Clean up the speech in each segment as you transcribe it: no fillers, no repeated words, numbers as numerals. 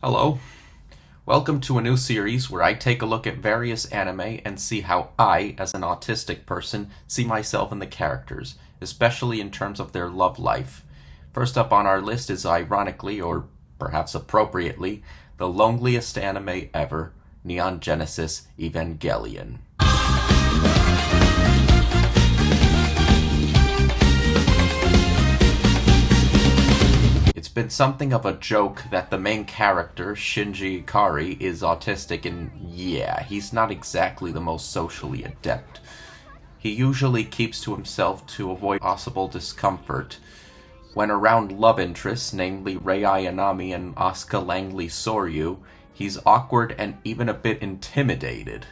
Hello. Welcome to a new series where I take a look at various anime and see how I, as an autistic person, see myself in the characters, especially in terms of their love life. First up on our list is ironically, or perhaps appropriately, the loneliest anime ever, Neon Genesis Evangelion. It's been something of a joke that the main character, Shinji Ikari, is autistic, and yeah, he's not exactly the most socially adept. He usually keeps to himself to avoid possible discomfort. When around love interests, namely Rei Ayanami and Asuka Langley Soryu, he's awkward and even a bit intimidated.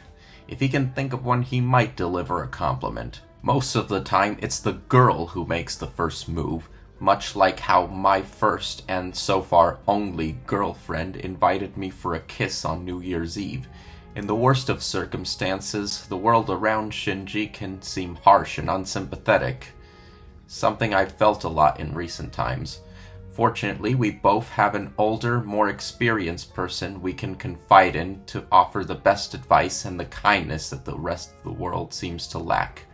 If he can think of one, he might deliver a compliment. Most of the time, it's the girl who makes the first move, much like how my first and so far only girlfriend invited me for a kiss on New Year's Eve. In the worst of circumstances, the world around Shinji can seem harsh and unsympathetic, something I've felt a lot in recent times. Fortunately, we both have an older, more experienced person we can confide in to offer the best advice and the kindness that the rest of the world seems to lack.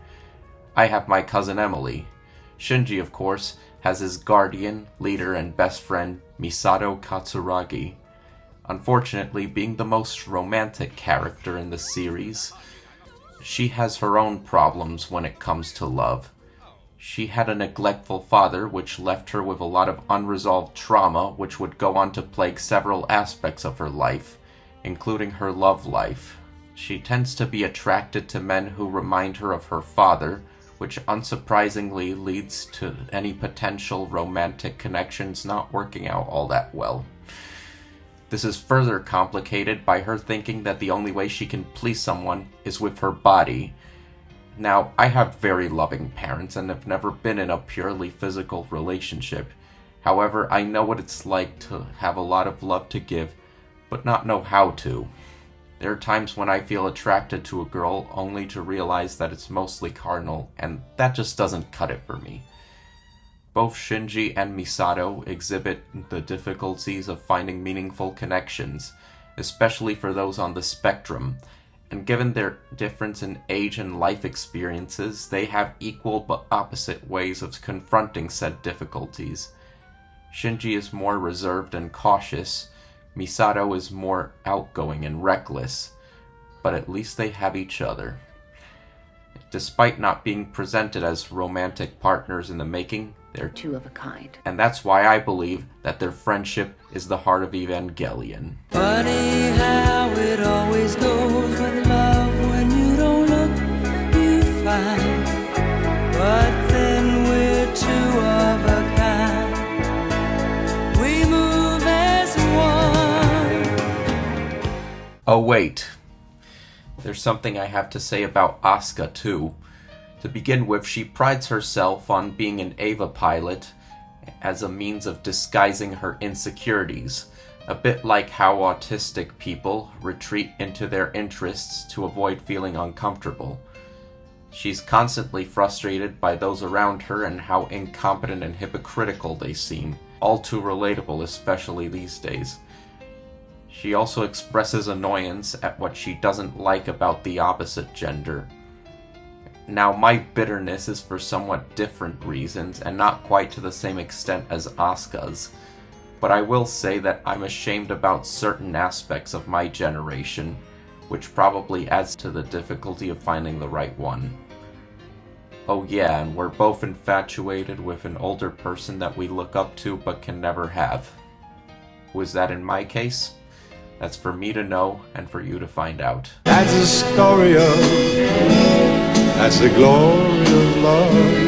I have my cousin Emily. Shinji, of course, has his guardian, leader, and best friend, Misato Katsuragi. Unfortunately, being the most romantic character in the series, she has her own problems when it comes to love. She had a neglectful father, which left her with a lot of unresolved trauma, which would go on to plague several aspects of her life, including her love life. She tends to be attracted to men who remind her of her father, which unsurprisingly leads to any potential romantic connections not working out all that well. This is further complicated by her thinking that the only way she can please someone is with her body. Now, I have very loving parents and have never been in a purely physical relationship. However, I know what it's like to have a lot of love to give, but not know how to. There are times when I feel attracted to a girl only to realize that it's mostly carnal, and that just doesn't cut it for me. Both Shinji and Misato exhibit the difficulties of finding meaningful connections, especially for those on the spectrum, and given their difference in age and life experiences, they have equal but opposite ways of confronting said difficulties. Shinji is more reserved and cautious. Misato is more outgoing and reckless, but at least they have each other. Despite not being presented as romantic partners in the making, they're two of a kind. And that's why I believe that their friendship is the heart of Evangelion. Funny how it always goes with love. When you don't look, you find. But then we're two of a kind. We move as one. Oh wait, there's something I have to say about Asuka too. To begin with, she prides herself on being an Eva pilot as a means of disguising her insecurities, a bit like how autistic people retreat into their interests to avoid feeling uncomfortable. She's constantly frustrated by those around her and how incompetent and hypocritical they seem, all too relatable, especially these days. She also expresses annoyance at what she doesn't like about the opposite gender. Now, my bitterness is for somewhat different reasons, and not quite to the same extent as Asuka's, but I will say that I'm ashamed about certain aspects of my generation, which probably adds to the difficulty of finding the right one. Oh yeah, and we're both infatuated with an older person that we look up to but can never have. Was that in my case? That's for me to know and for you to find out. That's the story of, that's the glory of love.